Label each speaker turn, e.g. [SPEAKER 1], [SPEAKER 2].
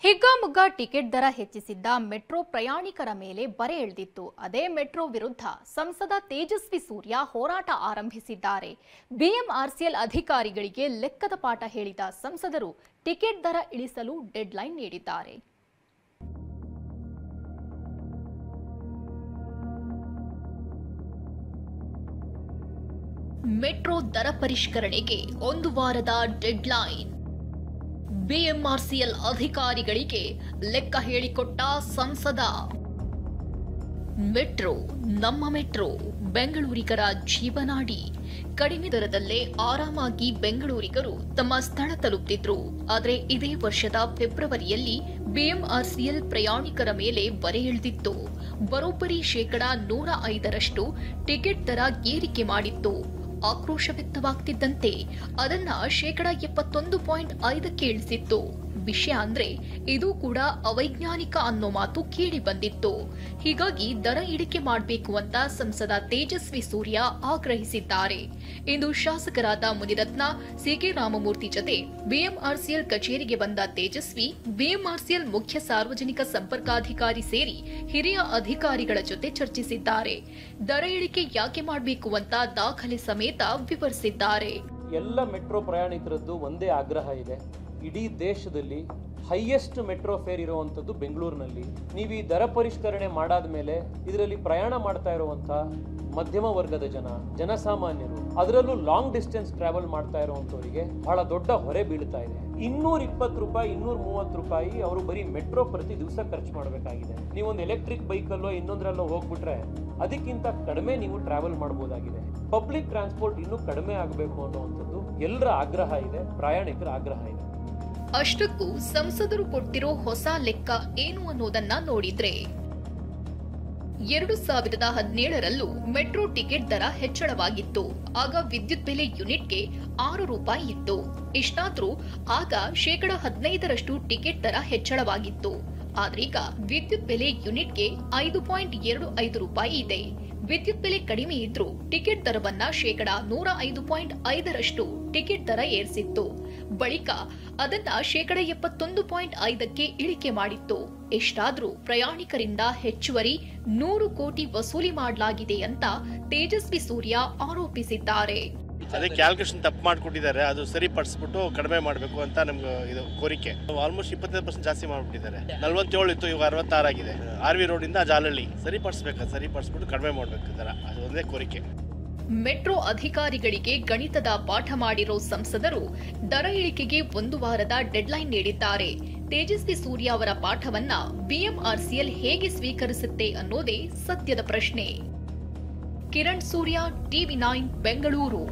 [SPEAKER 1] ಹಿಗ್ಗಾಮುಗ್ಗಾ ticket ದರ ಹೆಚ್ಚಿಸಿದ್ದ metro ಪ್ರಯಾಣಿಕರ ಮೇಲೆ ಬರೆ ಎಳೆದಿತ್ತು. ಅದೇ ಮೆಟ್ರೋ ವಿರುದ್ಧ ಸಂಸದ ತೇಜಸ್ವಿ ಸೂರ್ಯ ಹೋರಾಟ ಆರಂಭಿಸಿದ್ದಾರೆ. ಬಿಎಂಆರ್ಸಿಎಲ್ ಅಧಿಕಾರಿಗಳಿಗೆ ಲೆಕ್ಕದ ಪಾಠ ಹೇಳಿದ ಸಂಸದರು ಟಿಕೆಟ್ ದರ ಇಳಿಸಲು ಡೆಡ್ಲೈನ್ ನೀಡಿದ್ದಾರೆ. ಮೆಟ್ರೋ ದರ ಪರಿಷ್ಕರಣೆಗೆ 1 ವಾರದ ಡೆಡ್ಲೈನ್. ಬಿಎಂಆರ್ಸಿಎಲ್ ಅಧಿಕಾರಿಗಳಿಗೆ ಲೆಕ್ಕ ಹೇಳಿಕೊಟ್ಟ ಸಂಸದ. ಮೆಟ್ರೋ ನಮ್ಮ ಮೆಟ್ರೋ, ಬೆಂಗಳೂರಿಗರ ಜೀವನಾಡಿ. ಕಡಿಮೆ ದರದಲ್ಲೇ ಆರಾಮಾಗಿ ಬೆಂಗಳೂರಿಗರು ತಮ್ಮ ಸ್ಥಳ ತಲುಪ್ತಿದ್ರು. ಆದರೆ ಇದೇ ವರ್ಷದ ಫೆಬ್ರವರಿಯಲ್ಲಿ ಬಿಎಂಆರ್ಸಿಎಲ್ ಪ್ರಯಾಣಿಕರ ಮೇಲೆ ಬರೆ ಎಳೆದಿತ್ತು. ಬರೋಬ್ಬರಿ 105% ಟಿಕೆಟ್ ದರ ಏರಿಕೆ ಮಾಡಿತ್ತು. ಆಕ್ರೋಶ ವ್ಯಕ್ತವಾಗ್ತಿದ್ದಂತೆ ಅದನ್ನ 71.5ಕ್ಕೆ ಇಳಿಸಿತ್ತು. ವಿಷಯ ಅಂದ್ರೆ ಇದು ಕೂಡ ಅವೈಜ್ಞಾನಿಕ ಅನ್ನೋ ಮಾತು ಕೇಳಿ ಬಂದಿತ್ತು. ಹೀಗಾಗಿ ದರ ಇಳಿಕೆ ಮಾಡಬೇಕು ಅಂತ ಸಂಸದ ತೇಜಸ್ವಿ ಸೂರ್ಯ ಆಗ್ರಹಿಸಿದ್ದಾರೆ. ಇಂದು ಶಾಸಕರಾದ ಮುನಿರತ್ನ, ಸಿಕೆ ರಾಮಮೂರ್ತಿ ಜೊತೆ ಬಿಎಂಆರ್ಸಿಎಲ್ ಕಚೇರಿಗೆ ಬಂದ ತೇಜಸ್ವಿ ಬಿಎಂಆರ್ಸಿಎಲ್ ಮುಖ್ಯ ಸಾರ್ವಜನಿಕ ಸಂಪರ್ಕಾಧಿಕಾರಿ ಸೇರಿ ಹಿರಿಯ ಅಧಿಕಾರಿಗಳ ಜೊತೆ ಚರ್ಚಿಸಿದ್ದಾರೆ. ದರ ಇಳಿಕೆ ಯಾಕೆ ಮಾಡಬೇಕು ಅಂತ ದಾಖಲೆ ಸಮೇತ ವಿವರಿಸಿದ್ದಾರೆ.
[SPEAKER 2] ಎಲ್ಲ ಮೆಟ್ರೋ ಪ್ರಯಾಣಿಕರದ್ದು ಒಂದೇ ಆಗ್ರಹ ಇದೆ. ಇಡೀ ದೇಶದಲ್ಲಿ ಹೈಯೆಸ್ಟ್ ಮೆಟ್ರೋ ಫೇರ್ ಇರುವಂಥದ್ದು ಬೆಂಗಳೂರಿನಲ್ಲಿ. ನೀವು ಈ ದರ ಪರಿಷ್ಕರಣೆ ಮಾಡಾದ ಮೇಲೆ ಇದರಲ್ಲಿ ಪ್ರಯಾಣ ಮಾಡ್ತಾ ಇರುವಂಥ ಮಧ್ಯಮ ವರ್ಗದ ಜನಸಾಮಾನ್ಯರು, ಅದರಲ್ಲೂ ಲಾಂಗ್ ಡಿಸ್ಟೆನ್ಸ್ ಟ್ರಾವೆಲ್ ಮಾಡ್ತಾ ಇರುವಂಥವರಿಗೆ ಬಹಳ ದೊಡ್ಡ ಹೊರೆ ಬೀಳ್ತಾ ಇದೆ. 220 ರೂಪಾಯಿ, 230 ರೂಪಾಯಿ ಅವರು ಬರೀ ಮೆಟ್ರೋ ಪ್ರತಿ ದಿವಸ ಖರ್ಚು ಮಾಡಬೇಕಾಗಿದೆ. ನೀವೊಂದು ಎಲೆಕ್ಟ್ರಿಕ್ ಬೈಕಲ್ಲೋ ಇನ್ನೊಂದರಲ್ಲೋ ಹೋಗ್ಬಿಟ್ರೆ ಅದಕ್ಕಿಂತ ಕಡಿಮೆ ನೀವು ಟ್ರಾವೆಲ್ ಮಾಡಬಹುದಾಗಿದೆ. ಪಬ್ಲಿಕ್ ಟ್ರಾನ್ಸ್ಪೋರ್ಟ್ ಇನ್ನೂ ಕಡಿಮೆ ಆಗಬೇಕು ಅನ್ನುವಂಥದ್ದು ಎಲ್ಲರ ಆಗ್ರಹ ಇದೆ, ಪ್ರಯಾಣಿಕರ ಆಗ್ರಹ ಇದೆ.
[SPEAKER 1] ಅಷ್ಟಕ್ಕೂ ಸಂಸದರು ಕೊಟ್ಟಿರೋ ಹೊಸ ಲೆಕ್ಕ ಏನು ಅನ್ನೋದನ್ನ ನೋಡಿದ್ರೆ 2017ರಲ್ಲೂ ಮೆಟ್ರೋ ಟಿಕೆಟ್ ದರ ಹೆಚ್ಚಳವಾಗಿತ್ತು. ಆಗ ವಿದ್ಯುತ್ ಬೆಲೆ ಯೂನಿಟ್ಗೆ 6 ರೂಪಾಯಿ ಇತ್ತು. ಇಷ್ಟಾದ್ರೂ ಆಗ 15% ಟಿಕೆಟ್ ದರ ಹೆಚ್ಚಳವಾಗಿತ್ತು. ಆದ್ರೀಗ ವಿದ್ಯುತ್ ಬೆಲೆ ಯೂನಿಟ್ಗೆ 5.25 ರೂಪಾಯಿ ಇದೆ. ವಿದ್ಯುತ್ ಬೆಲೆ ಕಡಿಮೆ ಇದ್ರೂ ಟಿಕೆಟ್ ದರವನ್ನ 105.5ರಷ್ಟು ಟಿಕೆಟ್ ದರ ಏರಿಸಿತ್ತು. ಬಳಿಕ ಅದನ್ನ 71.5ಕ್ಕೆ ಇಳಿಕೆ ಮಾಡಿತ್ತು. ಎಷ್ಟಾದ್ರೂ ಪ್ರಯಾಣಿಕರಿಂದ ಹೆಚ್ಚುವರಿ 100 ಕೋಟಿ ವಸೂಲಿ ಮಾಡಲಾಗಿದೆ ಅಂತ ತೇಜಸ್ವಿ ಸೂರ್ಯ ಆರೋಪಿಸಿದ್ದಾರೆ.
[SPEAKER 3] ಅದೇ ಕ್ಯಾಲ್ಕುಲೇಷನ್ ತಪ್ಪು ಮಾಡ್ಕೊಟ್ಟಿದ್ದಾರೆ, ಅದು ಸರಿಪಡಿಸ್ಬಿಟ್ಟು ಕಡಿಮೆ ಮಾಡಬೇಕು ಅಂತ ನಮ್ಗೆ ಇದು ಕೋರಿಕೆ. ಆಲ್ಮೋಸ್ಟ್ 25% ಜಾಸ್ತಿ ಮಾಡ್ಬಿಟ್ಟಿದ್ದಾರೆ. 47 ಇತ್ತು, ಇವಾಗ 66 ಆಗಿದೆ. RV ರೋಡ್ ಇಂದ ಜಾಲಹಳ್ಳಿ ಸರಿಪಡಿಸ್ಬಿಟ್ಟು ಕಡಿಮೆ ಮಾಡಬೇಕು ದರ, ಅದು ಒಂದೇ ಕೋರಿಕೆ.
[SPEAKER 1] ಮೆಟ್ರೋ ಅಧಿಕಾರಿಗಳಿಗೆ ಗಣಿತದ ಪಾಠ ಮಾಡಿರೋ ಸಂಸದರು ದರ ಇಳಿಕೆಗೆ 1 ವಾರದ ಡೆಡ್ಲೈನ್ ನೀಡಿದ್ದಾರೆ. ತೇಜಸ್ವಿ ಸೂರ್ಯ ಅವರ ಪಾಠವನ್ನ ಬಿಎಂಆರ್ಸಿಎಲ್ ಹೇಗೆ ಸ್ವೀಕರಿಸುತ್ತೆ ಅನ್ನೋದೇ ಸದ್ಯದ ಪ್ರಶ್ನೆ. ಕಿರಣ್ ಸೂರ್ಯ, TV9 ಬೆಂಗಳೂರು.